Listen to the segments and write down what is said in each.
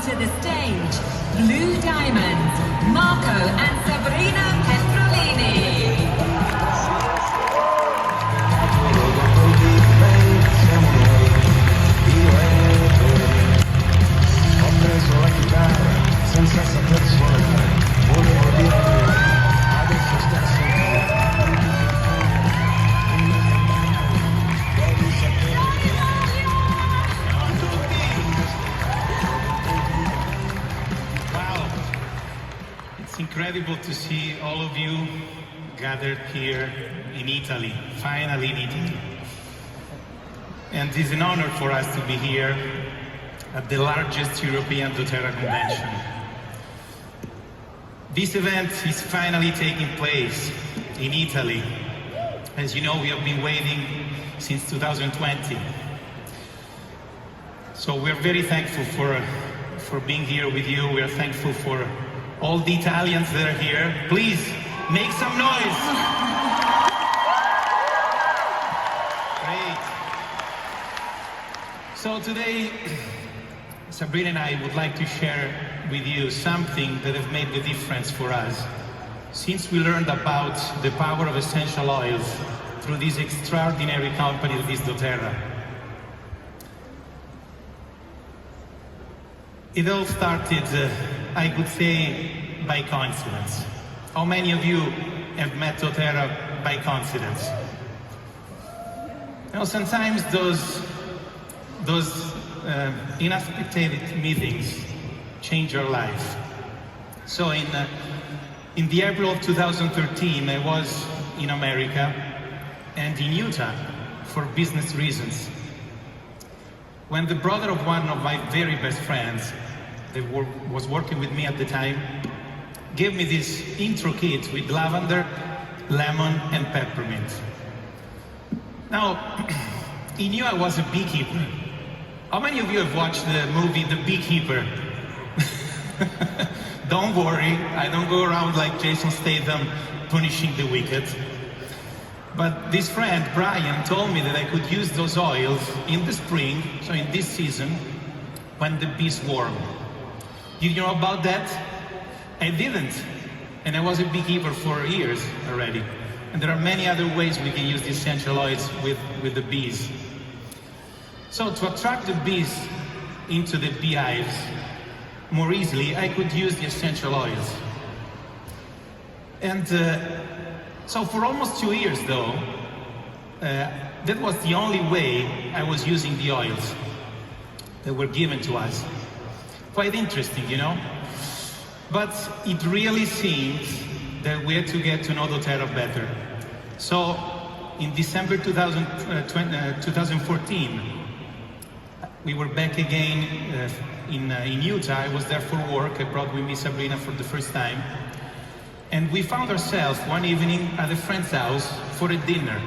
to the stage, Blue Diamonds, Marco and Sabrina Petrolini. Ho preso la chitarra senza saper suonare, volevo dire adesso sta a sentire. Wow, it's incredible to see all of you gathered here in Italy, finally in Italy. And it's an honor for us to be here at the largest European doTERRA convention. This event is finally taking place in Italy. As you know, we have been waiting since 2020. So we're very thankful for being here with you. We are thankful for all the Italians that are here. Please, make some noise. Great. So today, Sabrina and I would like to share with you something that has made the difference for us since we learned about the power of essential oils through this extraordinary company that is doTERRA. It all started, I could say, by coincidence. How many of you have met doTERRA by coincidence? You know, sometimes those unexpected meetings change your life. So in the April of 2013, I was in America and in Utah for business reasons. When the brother of one of my very best friends that was working with me at the time gave me this intro kit with lavender, lemon, and peppermint. Now, he knew I was a beekeeper. How many of you have watched the movie The Beekeeper? Don't worry, I don't go around like Jason Statham punishing the wicked. But this friend, Brian, told me that I could use those oils in the spring, so in this season, when the bees swarm. Did you know about that? I didn't. And I was a beekeeper for years already. And there are many other ways we can use the essential oils with the bees. So to attract the bees into the beehives more easily, I could use the essential oils. And so for almost 2 years, though, that was the only way I was using the oils that were given to us. Quite interesting, you know? But it really seems that we had to get to know doTERRA better. So in December 2014, we were back again in Utah. I was there for work. I brought with me Sabrina for the first time. And we found ourselves one evening at a friend's house for a dinner.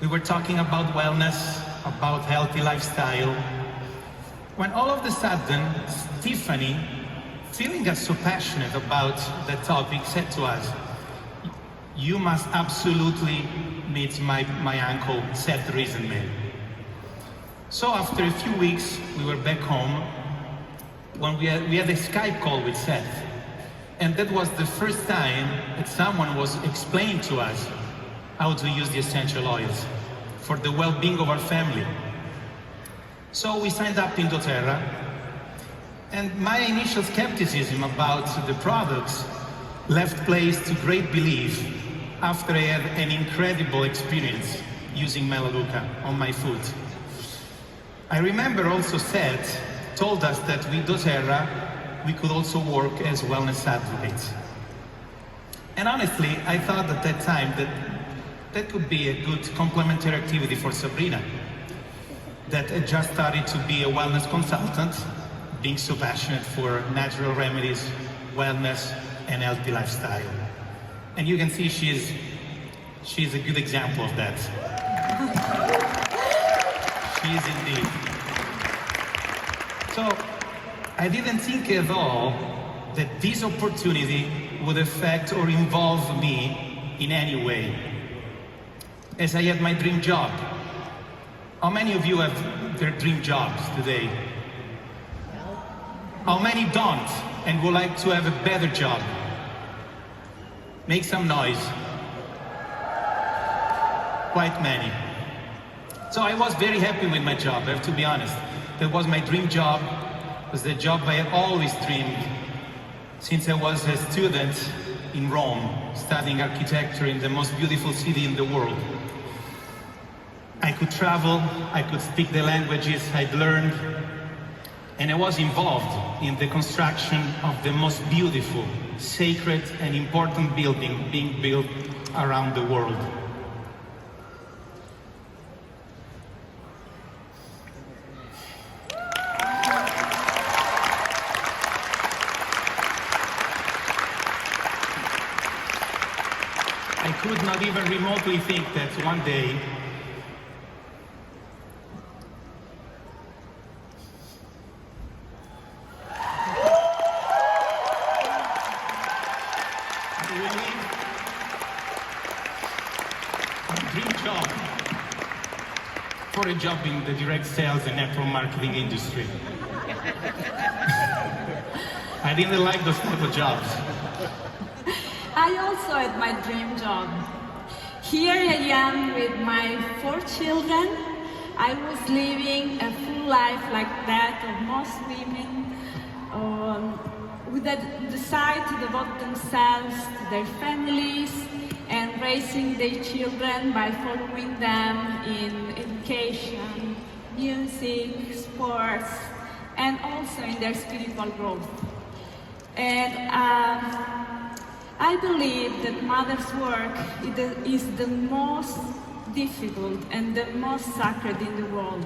We were talking about wellness, about healthy lifestyle, when all of a sudden, Tiffany, feeling us so passionate about that topic, said to us, "You must absolutely meet my uncle, Seth Riesenmehl." So after a few weeks, we were back home when we had a Skype call with Seth. And that was the first time that someone was explaining to us how to use the essential oils for the well-being of our family. So we signed up in doTERRA, and my initial skepticism about the products left place to great belief after I had an incredible experience using Melaleuca on my foot. I remember also Seth told us that with doTERRA we could also work as wellness advocates. And honestly, I thought at that time that could be a good complementary activity for Sabrina, that had just started to be a wellness consultant, being so passionate for natural remedies, wellness, and healthy lifestyle. And you can see she's a good example of that. She is indeed. So I didn't think at all that this opportunity would affect or involve me in any way, as I had my dream job. How many of you have their dream jobs today? How many don't and would like to have a better job? Make some noise. Quite many. So I was very happy with my job, I have to be honest. That was my dream job. It was the job I had always dreamed since I was a student in Rome, studying architecture in the most beautiful city in the world. I could travel, I could speak the languages I'd learned, and I was involved in the construction of the most beautiful, sacred and important building being built around the world. I could not even remotely think that one day for a job in the direct sales and network marketing industry. I didn't like those type of jobs. I also had my dream job. Here I am with my 4 children. I was living a full life like that of most women who decide to devote themselves to their families and raising their children by following them in education, music, sports, and also in their spiritual growth. And I believe that mother's work is the most difficult and the most sacred in the world.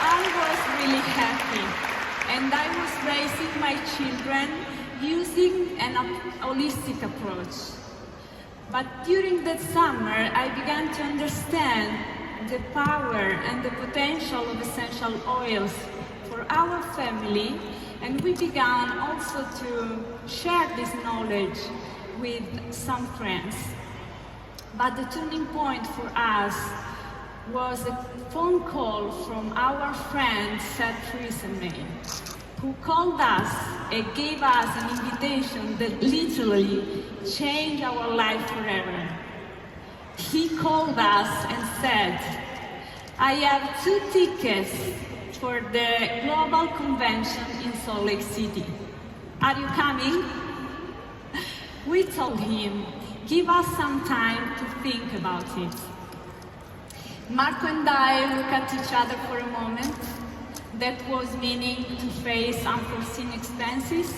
I was really happy, and I was raising my children using an holistic approach. But during that summer, I began to understand the power and the potential of essential oils for our family, and we began also to share this knowledge with some friends. But the turning point for us was a phone call from our friend Theresa May, who called us and gave us an invitation that literally changed our life forever. He called us and said, "I have 2 tickets for the global convention in Salt Lake City. Are you coming?" We told him, "Give us some time to think about it." Marco and I looked at each other for a moment. That was meaning to face unforeseen expenses,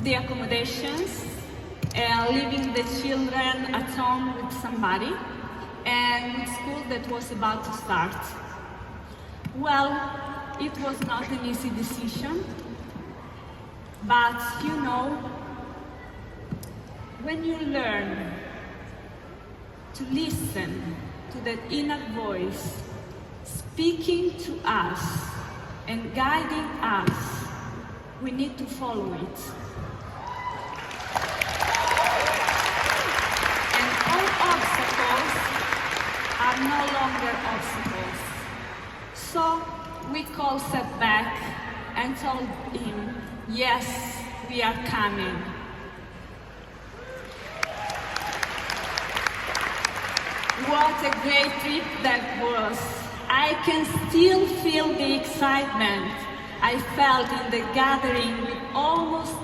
the accommodations, leaving the children at home with somebody, and with school that was about to start. Well, it was not an easy decision, but you know, when you learn to listen to that inner voice speaking to us and guiding us, we need to follow it. And all obstacles are no longer obstacles. So we called Seth back and told him, "Yes, we are coming." What a great trip that was. I can still feel the excitement I felt in the gathering with almost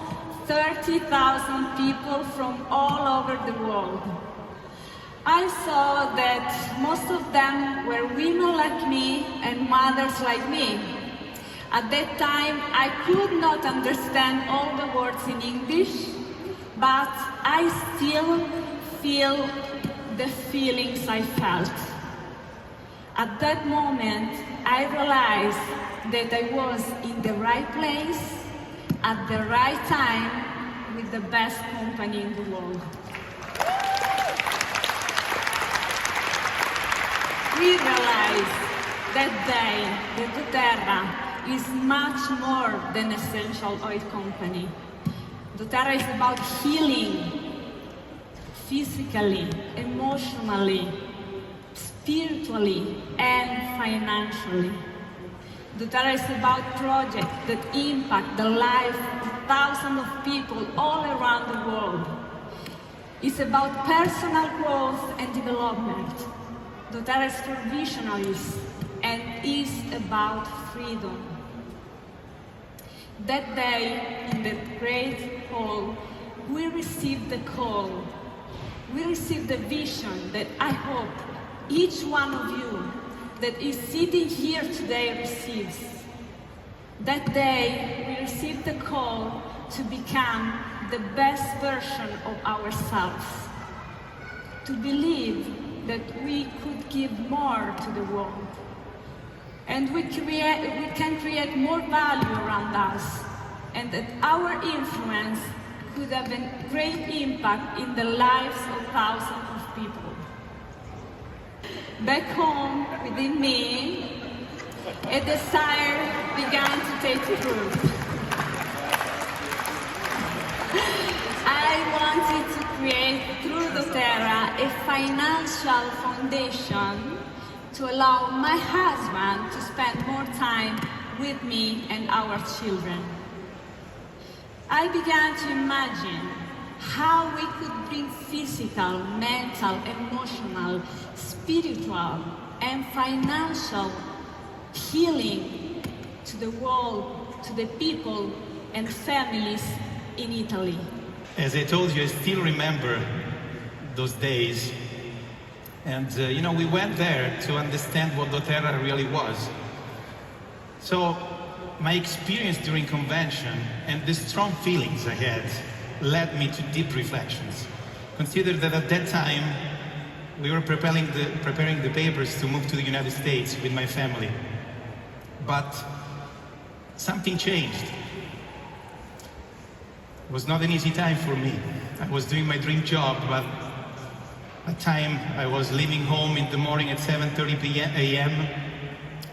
30,000 people from all over the world. I saw that most of them were women like me and mothers like me. At that time, I could not understand all the words in English, but I still feel the feelings I felt. At that moment, I realized that I was in the right place, at the right time, with the best company in the world. We realized that day that doTERRA is much more than an essential oil company. doTERRA is about healing, physically, emotionally, spiritually and financially. doTERRA is about projects that impact the lives of thousands of people all around the world. It's about personal growth and development. doTERRA is for visionaries and is about freedom. That day, in the great hall, we received the call. We received the vision that I hope each one of you that is sitting here today receives. That day, we received the call to become the best version of ourselves, to believe that we could give more to the world, and we can create more value around us, and that our influence could have a great impact in the lives of thousands of people. Back home, within me, a desire began to take root. I wanted to create, through doTERRA, a financial foundation to allow my husband to spend more time with me and our children. I began to imagine how we could bring physical, mental, emotional, spiritual, and financial healing to the world, to the people and families in Italy. As I told you, I still remember those days. And, we went there to understand what doTERRA really was. So, my experience during convention and the strong feelings I had led me to deep reflections. Consider that at that time, we were preparing the papers to move to the United States with my family. But something changed. It was not an easy time for me. I was doing my dream job, but at time I was leaving home in the morning at 7:30 a.m.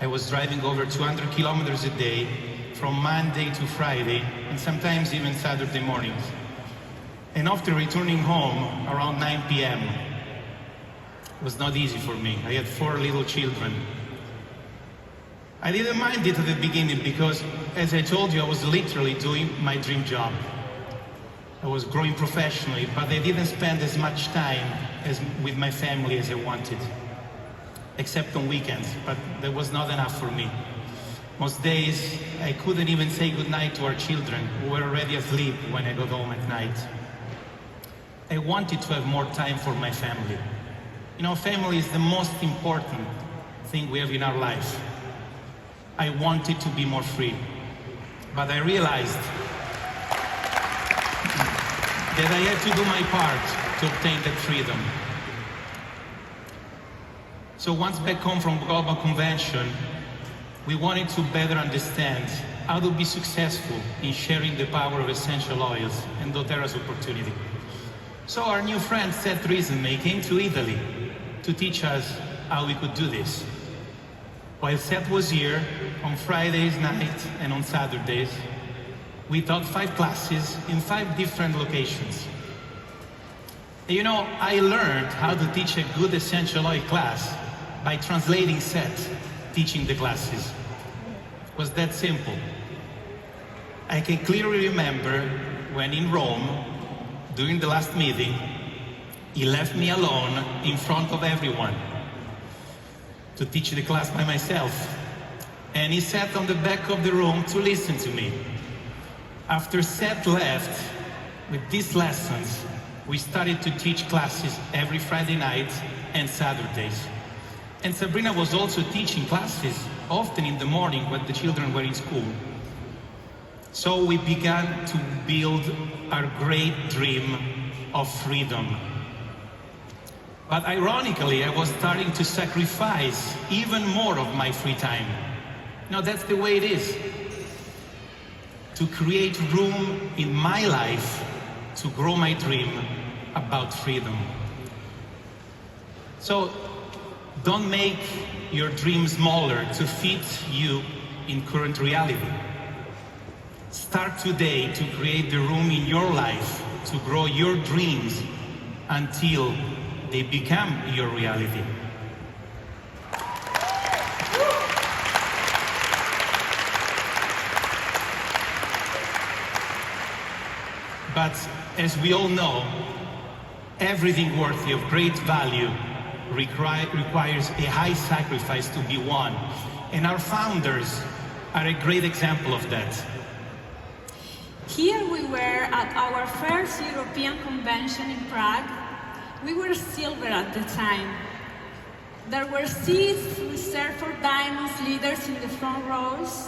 I was driving over 200 kilometers a day from Monday to Friday, and sometimes even Saturday mornings. And after returning home around 9 p.m., it was not easy for me. I had 4 little children. I didn't mind it at the beginning because, as I told you, I was literally doing my dream job. I was growing professionally, but I didn't spend as much time with my family as I wanted, except on weekends, but that was not enough for me. Most days, I couldn't even say goodnight to our children, who were already asleep when I got home at night. I wanted to have more time for my family. Family is the most important thing we have in our life. I wanted to be more free, but I realized that I had to do my part to obtain that freedom. So once back home from Global Convention, we wanted to better understand how to be successful in sharing the power of essential oils and doTERRA's opportunity. So our new friend Seth recently came to Italy to teach us how we could do this. While Seth was here on Fridays night and on Saturdays, we taught 5 classes in 5 different locations. I learned how to teach a good essential oil class by translating Seth teaching the classes. It was that simple. I can clearly remember when in Rome, during the last meeting, he left me alone in front of everyone to teach the class by myself. And he sat on the back of the room to listen to me. After Seth left, with these lessons, we started to teach classes every Friday night and Saturdays. And Sabrina was also teaching classes, often in the morning when the children were in school. So we began to build our great dream of freedom. But ironically, I was starting to sacrifice even more of my free time. That's the way it is. To create room in my life to grow my dream about freedom. So don't make your dream smaller to fit you in current reality. Start today to create the room in your life to grow your dreams until they become your reality. But as we all know, everything worthy of great value requires a high sacrifice to be won. And our founders are a great example of that. Here we were at our first European convention in Prague. We were silver at the time. There were seats reserved for diamonds leaders in the front rows,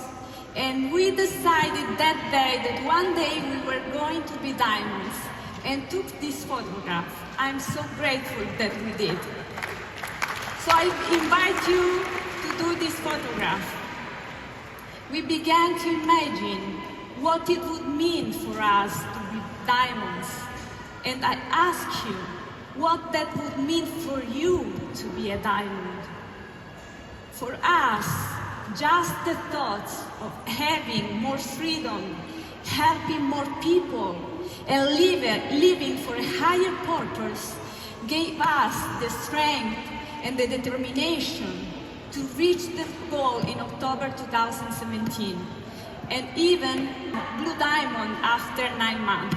and we decided that day that one day we were going to be diamonds, and took this photograph. I'm so grateful that we did. So I invite you to do this photograph. We began to imagine what it would mean for us to be diamonds. And I ask you what that would mean for you to be a diamond. For us, just the thought of having more freedom, helping more people, and living for a higher purpose gave us the strength and the determination to reach the goal in October 2017, and even Blue Diamond after 9 months.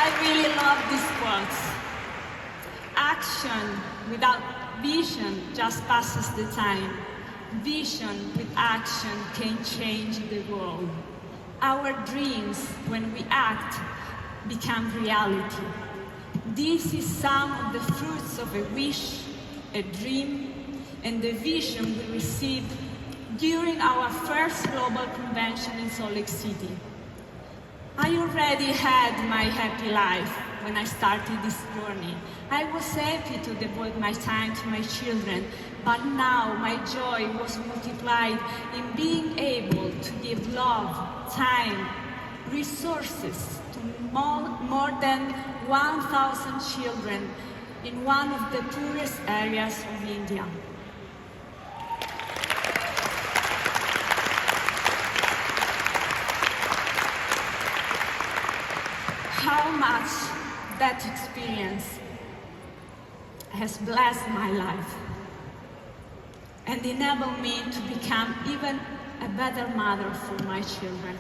I really love these quotes. Action without vision just passes the time. Vision with action can change the world. Our dreams, when we act, become reality. This is some of the fruits of a wish, a dream, and the vision we received during our first global convention in Salt Lake City. I already had my happy life when I started this journey. I was happy to devote my time to my children, but now my joy was multiplied in being able to give love, time, resources to more than 1,000 children in one of the poorest areas of India. How much that experience has blessed my life and enabled me to become even a better mother for my children.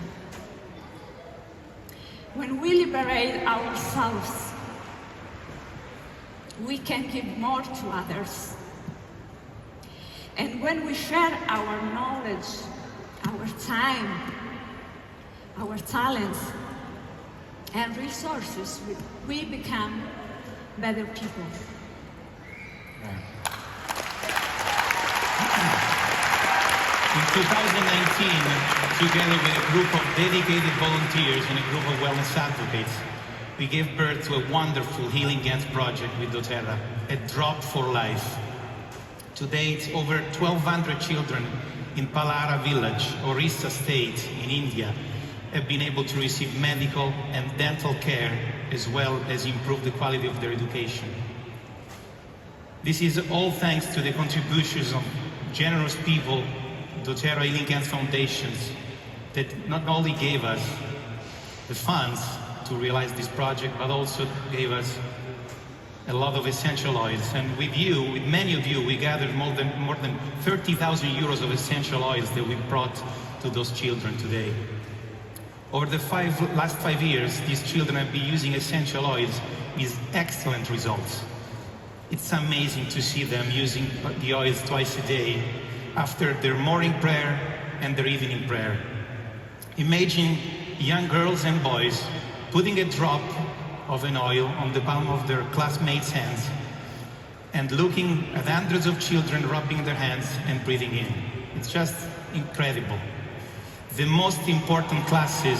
When we liberate ourselves, we can give more to others. And when we share our knowledge, our time, our talents, and resources, we become better people. In 2019, together with a group of dedicated volunteers and a group of wellness advocates, we gave birth to a wonderful Healing Hands project with doTERRA, a drop for life. To date, over 1,200 children in Palara village, Orissa state in India, have been able to receive medical and dental care, as well as improve the quality of their education. This is all thanks to the contributions of generous people, doTERRA Healing Hands foundations, that not only gave us the funds to realize this project, but also gave us a lot of essential oils. And with you, with many of you, we gathered more than 30,000 euros of essential oils that we brought to those children today. Over the last 5 years, these children have been using essential oils with excellent results. It's amazing to see them using the oils twice a day after their morning prayer and their evening prayer. Imagine young girls and boys putting a drop of an oil on the palm of their classmates' hands and looking at hundreds of children rubbing their hands and breathing in. It's just incredible. The most important classes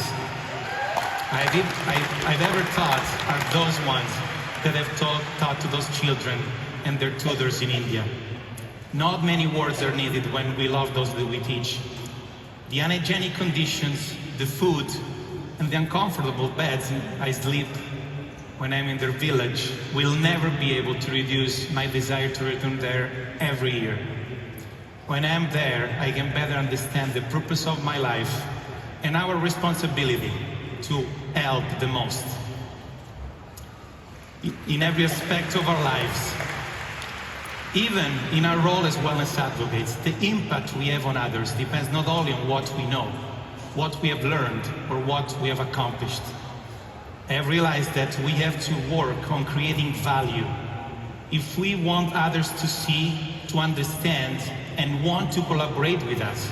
I've ever taught are those ones that have taught to those children and their tutors in India. Not many words are needed when we love those that we teach. The unhygienic conditions, the food, and the uncomfortable beds I sleep when I'm in their village will never be able to reduce my desire to return there every year. When I'm there, I can better understand the purpose of my life and our responsibility to help the most. In every aspect of our lives, Even in our role as wellness advocates, the impact we have on others depends not only on what we know, what we have learned, or what we have accomplished. I have realized that we have to work on creating value. If we want others to see, to understand, and want to collaborate with us,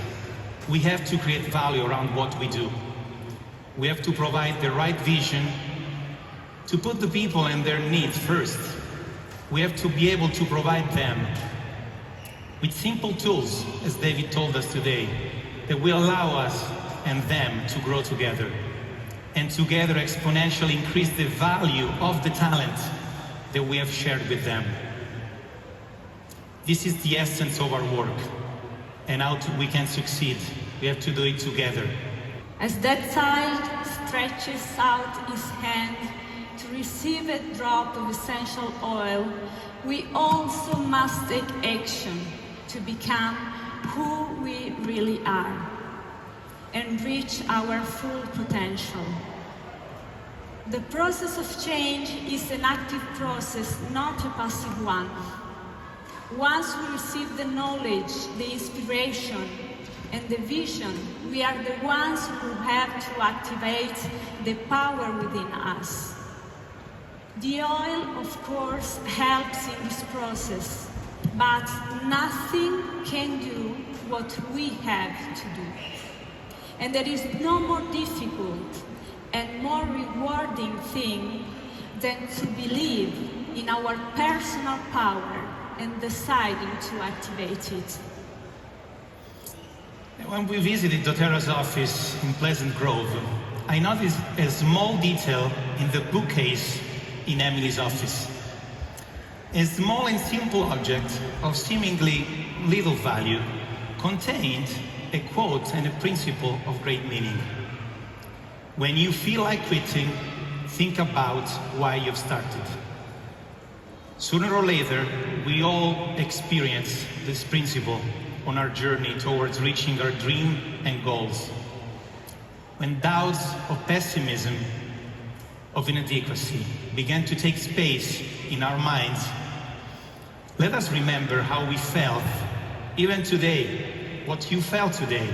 we have to create value around what we do. We have to provide the right vision, to put the people and their needs first. We have to be able to provide them with simple tools, as David told us today, that will allow us and them to grow together, and together exponentially increase the value of the talent that we have shared with them. This is the essence of our work, and how we can succeed. We have to do it together. As that child stretches out his hand to receive a drop of essential oil, we also must take action to become who we really are and reach our full potential. The process of change is an active process, not a passive one. Once we receive the knowledge, the inspiration, and the vision, we are the ones who have to activate the power within us. The oil, of course, helps in this process, but nothing can do what we have to do. And there is no more difficult and more rewarding thing than to believe in our personal power and deciding to activate it. When we visited doTERRA's office in Pleasant Grove, I noticed a small detail in the bookcase in Emily's office. A small and simple object of seemingly little value contained a quote and a principle of great meaning. When you feel like quitting, think about why you've started. Sooner or later, we all experience this principle on our journey towards reaching our dream and goals. When doubts of pessimism, of inadequacy began to take space in our minds, let us remember how we felt, even today, what you felt today,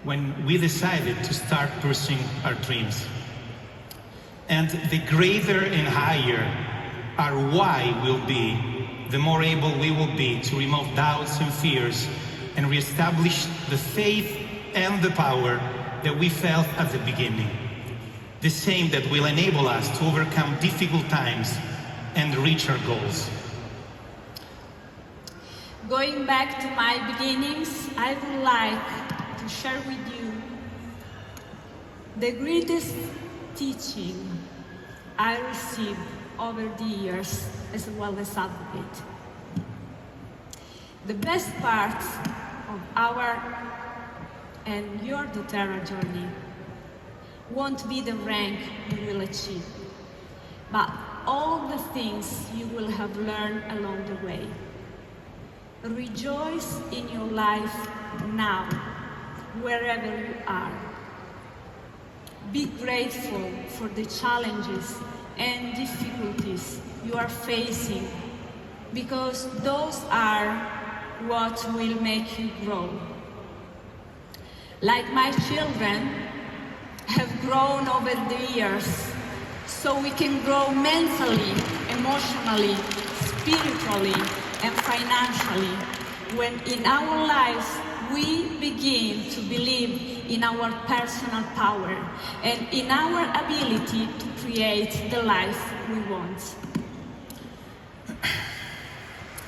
when we decided to start pursuing our dreams. And the greater and higher our why will be, the more able we will be to remove doubts and fears and reestablish the faith and the power that we felt at the beginning. The same that will enable us to overcome difficult times and reach our goals. Going back to my beginnings, I would like to share with you the greatest teaching I received over the years as a wellness advocate. The best part of our and your doTERRA journey won't be the rank you will achieve, but all the things you will have learned along the way. Rejoice in your life now, wherever you are. Be grateful for the challenges and difficulties you are facing, because those are what will make you grow. Like my children have grown over the years, so we can grow mentally, emotionally, spiritually, and financially when in our lives we begin to believe in our personal power and in our ability to create the life we want.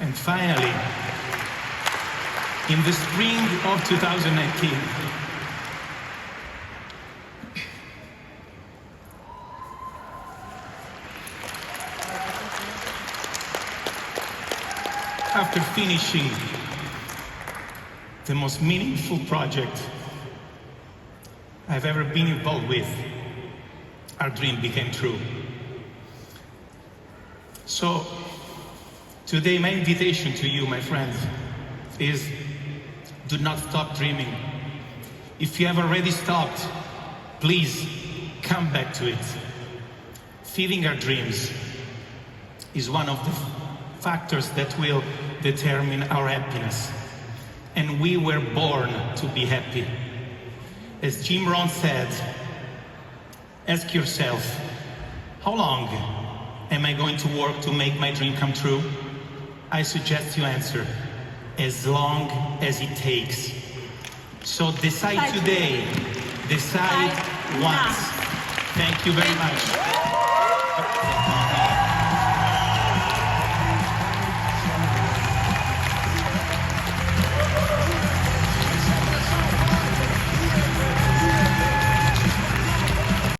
And finally, in the spring of 2019, after finishing the most meaningful project I've ever been involved with, our dream became true. So, today my invitation to you, my friends, is do not stop dreaming. If you have already stopped, please come back to it. Feeding our dreams is one of the factors that will determine our happiness. And we were born to be happy. As Jim Rohn said, ask yourself, how long am I going to work to make my dream come true? I suggest you answer, as long as it takes. So decide today, decide once. Thank you very much.